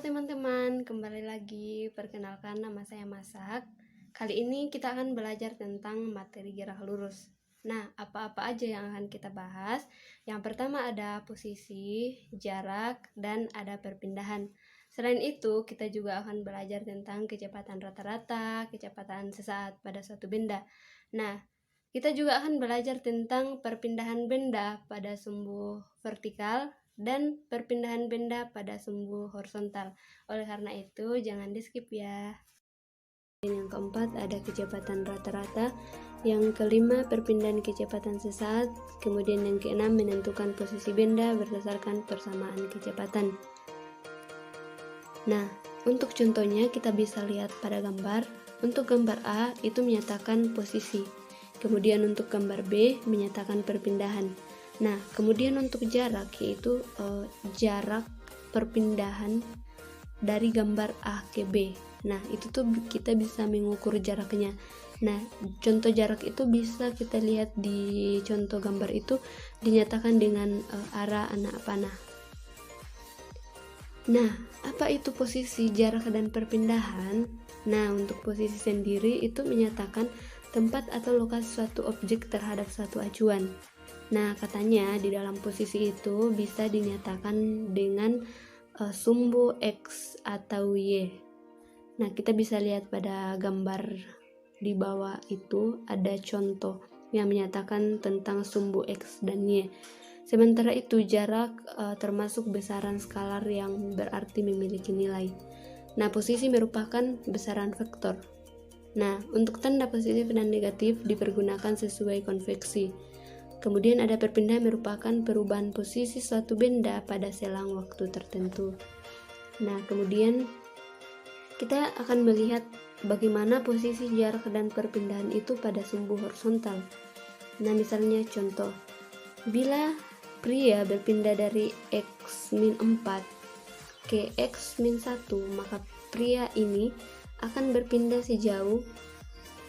teman-teman, kembali lagi. Perkenalkan, nama saya Masak. Kali ini kita akan belajar tentang materi gerak lurus. Nah, apa-apa aja yang akan kita bahas? Yang pertama ada posisi, jarak, dan ada perpindahan. Selain itu, kita juga akan belajar tentang kecepatan rata-rata, kecepatan sesaat pada suatu benda. Nah, kita juga akan belajar tentang perpindahan benda pada sumbu vertikal dan perpindahan benda pada sumbu horizontal. Oleh karena itu, jangan di-skip ya. Yang keempat ada kecepatan rata-rata, yang kelima perpindahan kecepatan sesaat, kemudian yang keenam menentukan posisi benda berdasarkan persamaan kecepatan. Nah, untuk contohnya kita bisa lihat pada gambar. Untuk gambar A itu menyatakan posisi, kemudian untuk gambar B menyatakan perpindahan. Nah, kemudian untuk jarak yaitu jarak perpindahan dari gambar A ke B. Nah, itu tuh kita bisa mengukur jaraknya. Nah, contoh jarak itu bisa kita lihat di contoh gambar itu dinyatakan dengan arah anak panah. Nah, apa itu posisi, jarak, dan perpindahan? Nah, untuk posisi sendiri itu menyatakan tempat atau lokasi suatu objek terhadap suatu acuan. Nah, katanya di dalam posisi itu bisa dinyatakan dengan sumbu X atau Y. Nah, kita bisa lihat pada gambar di bawah itu ada contoh yang menyatakan tentang sumbu X dan Y. Sementara itu jarak termasuk besaran skalar yang berarti memiliki nilai. Nah, posisi merupakan besaran vektor. Nah, untuk tanda positif dan negatif dipergunakan sesuai konveksi. Kemudian ada perpindahan merupakan perubahan posisi suatu benda pada selang waktu tertentu. Nah, kemudian kita akan melihat bagaimana posisi jarak dan perpindahan itu pada sumbu horizontal. Nah, misalnya contoh, bila pria berpindah dari X-4 ke X-1, maka pria ini akan berpindah sejauh.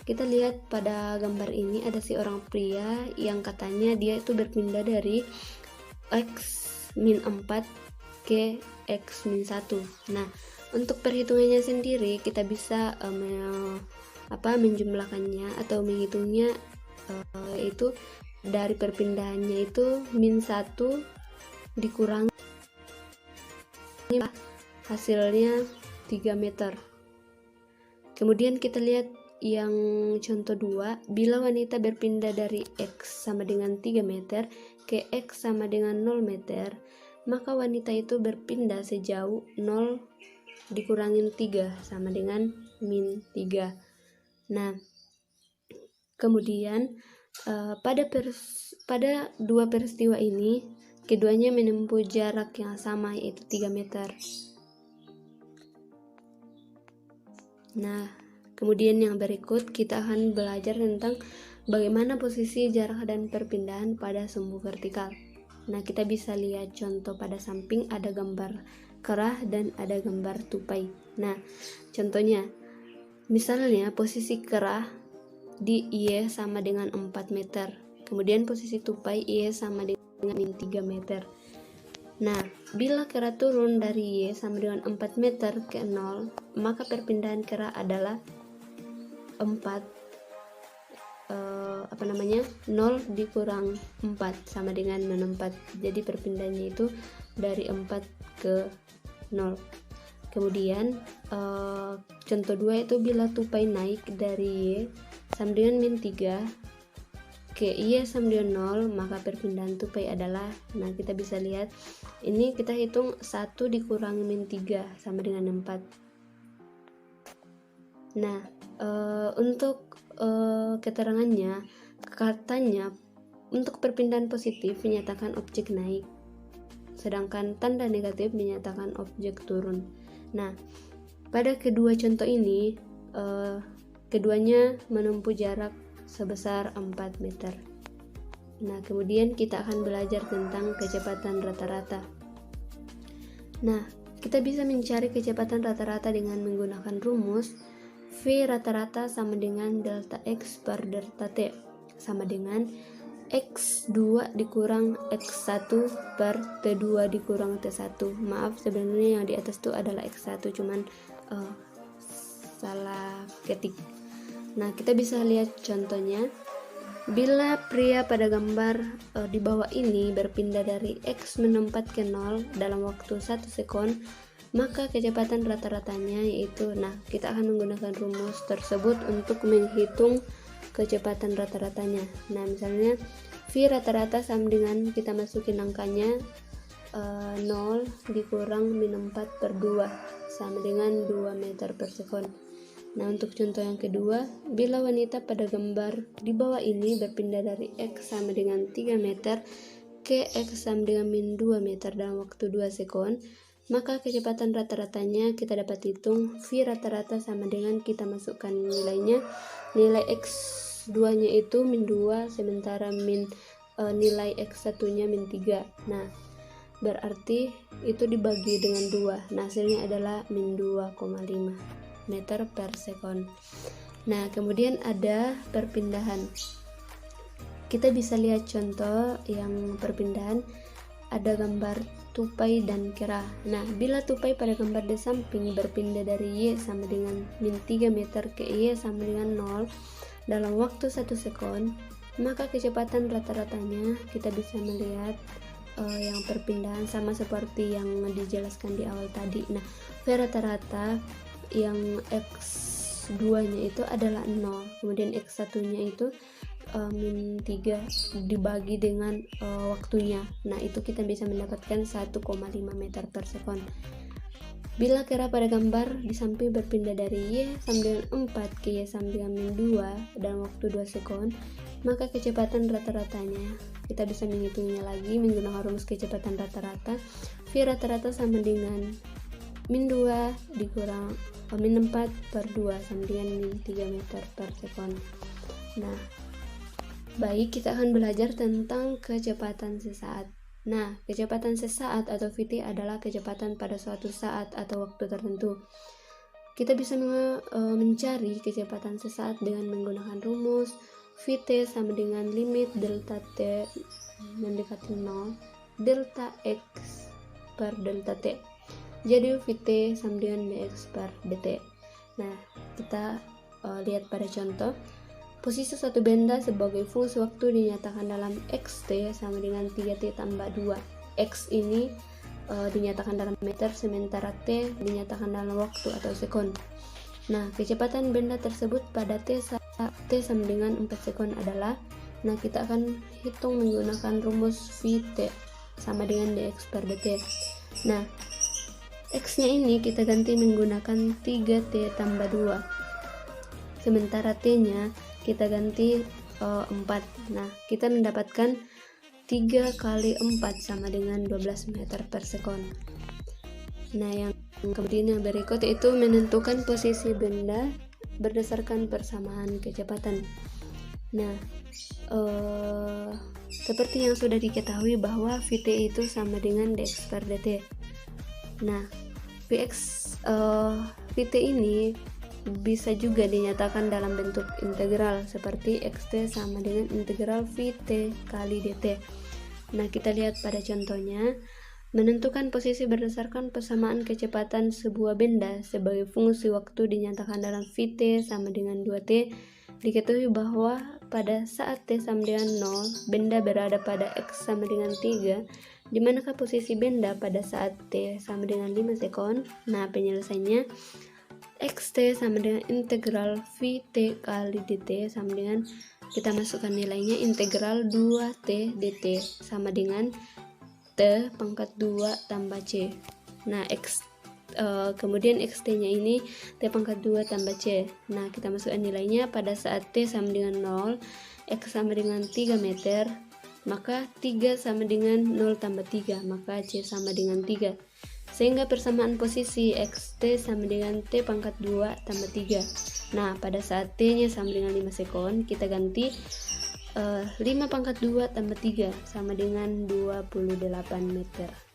Kita lihat pada gambar ini ada seorang pria yang katanya dia itu berpindah dari X-4 ke X-1. Nah, untuk perhitungannya sendiri kita bisa menjumlahkannya atau menghitungnya, yaitu dari perpindahannya itu -1 dikurangi hasilnya 3 meter. Kemudian kita lihat yang contoh 2, bila wanita berpindah dari X sama dengan 3 meter ke X sama dengan 0 meter, maka wanita itu berpindah sejauh 0 dikurangin 3 sama dengan -3. Nah, kemudian pada dua peristiwa ini keduanya menempuh jarak yang sama yaitu 3 meter. Nah, kemudian yang berikut kita akan belajar tentang bagaimana posisi, jarak, dan perpindahan pada sumbu vertikal. Nah, kita bisa lihat contoh pada samping ada gambar kerah dan ada gambar tupai. Nah, contohnya misalnya posisi kerah di Y sama dengan 4 meter. Kemudian posisi tupai Y sama dengan 3 meter. Nah, bila kerah turun dari Y sama dengan 4 meter ke 0, maka perpindahan kerah adalah 0 dikurang 4 sama dengan -4. Jadi perpindahannya itu dari 4 ke 0. Kemudian contoh 2 itu bila tupai naik dari Y sama dengan -3 ke Y sama dengan 0, maka perpindahan tupai adalah, nah kita bisa lihat ini kita hitung 1 dikurangi -3 sama dengan 4. Nah, untuk keterangannya katanya untuk perpindahan positif menyatakan objek naik, sedangkan tanda negatif menyatakan objek turun. Nah, pada kedua contoh ini keduanya menempuh jarak sebesar 4 meter. Nah, kemudian kita akan belajar tentang kecepatan rata-rata. Nah, kita bisa mencari kecepatan rata-rata dengan menggunakan rumus V rata-rata sama dengan delta X per delta T sama dengan X2 dikurang X1 per T2 dikurang T1. Maaf, sebenarnya yang di atas itu adalah X1, cuman salah ketik. Nah, kita bisa lihat contohnya. Bila pria pada gambar di bawah ini berpindah dari X -4 ke 0 dalam waktu 1 sekon, maka kecepatan rata-ratanya yaitu, nah kita akan menggunakan rumus tersebut untuk menghitung kecepatan rata-ratanya. Nah, misalnya V rata-rata sama dengan, kita masukin angkanya 0 dikurang -4/2 sama dengan 2 meter per sekon. Nah, untuk contoh yang kedua, bila wanita pada gambar di bawah ini berpindah dari X sama dengan 3 meter ke X sama dengan -2 meter dalam waktu 2 sekon, maka kecepatan rata-ratanya kita dapat hitung. V rata-rata sama dengan, kita masukkan nilainya, nilai X2 nya itu -2, sementara nilai X1 nya -3. Nah, berarti itu dibagi dengan 2. Nah, hasilnya adalah -2,5 meter per sekon. Nah, kemudian ada perpindahan. Kita bisa lihat contoh yang perpindahan. Ada gambar tupai dan kera. Nah, bila tupai pada gambar di samping berpindah dari Y sama dengan -3 meter ke Y sama dengan 0 dalam waktu 1 sekon, maka kecepatan rata-ratanya kita bisa melihat yang perpindahan sama seperti yang dijelaskan di awal tadi. Nah, V rata-rata yang X2 nya itu adalah 0, kemudian X1 nya itu -3 dibagi dengan waktunya. Nah, itu kita bisa mendapatkan 1,5 meter per sekon. Bila kera pada gambar di samping berpindah dari Y sama dengan 4 ke Y sama dengan -2 dalam waktu 2 sekon, maka kecepatan rata-ratanya kita bisa menghitungnya lagi menggunakan rumus kecepatan rata-rata. V rata-rata sama dengan -2 dikurang -4/2 sama dengan -3 meter per sekon. Nah, baik, kita akan belajar tentang kecepatan sesaat. Nah, kecepatan sesaat atau VT adalah kecepatan pada suatu saat atau waktu tertentu. Kita bisa mencari kecepatan sesaat dengan menggunakan rumus VT sama dengan limit delta T mendekati 0 delta X per delta T. Jadi VT sama dengan dx per dt. Nah, kita lihat pada contoh. Posisi suatu benda sebagai fungsi waktu dinyatakan dalam xt sama dengan 3t tambah 2. X ini dinyatakan dalam meter, sementara t dinyatakan dalam waktu atau sekon. Nah, kecepatan benda tersebut pada t sama dengan 4 sekon adalah, nah kita akan hitung menggunakan rumus Vt sama dengan dx per dt. Nah, X nya ini kita ganti menggunakan 3t tambah 2, sementara t nya kita ganti 4. Nah, kita mendapatkan 3 kali 4 sama dengan 12 meter per sekon. Nah, yang kemudian yang berikut itu menentukan posisi benda berdasarkan persamaan kecepatan. Nah, seperti yang sudah diketahui bahwa Vt itu sama dengan dx per dt. Nah, Vt ini bisa juga dinyatakan dalam bentuk integral seperti xt sama dengan integral Vt kali dt. Nah, kita lihat pada contohnya. Menentukan posisi berdasarkan persamaan kecepatan sebuah benda sebagai fungsi waktu dinyatakan dalam Vt sama dengan 2t. Diketahui bahwa pada saat t sama dengan 0, benda berada pada x sama dengan 3. Di manakah posisi benda pada saat t sama dengan 5 sekon? Nah, penyelesaiannya xt sama dengan integral Vt kali dt sama dengan, kita masukkan nilainya, integral 2t dt sama dengan t pangkat 2 tambah c. Nah, kemudian xt nya ini t pangkat 2 tambah c. Nah, kita masukkan nilainya pada saat t sama dengan 0, x sama dengan 3 meter, maka 3 sama dengan 0 tambah 3, maka c sama dengan 3. Sehingga persamaan posisi xt sama dengan t pangkat 2 tambah 3. Nah, pada saat t nya sama dengan 5 sekon, kita ganti 5 pangkat 2 tambah 3 sama dengan 28 meter.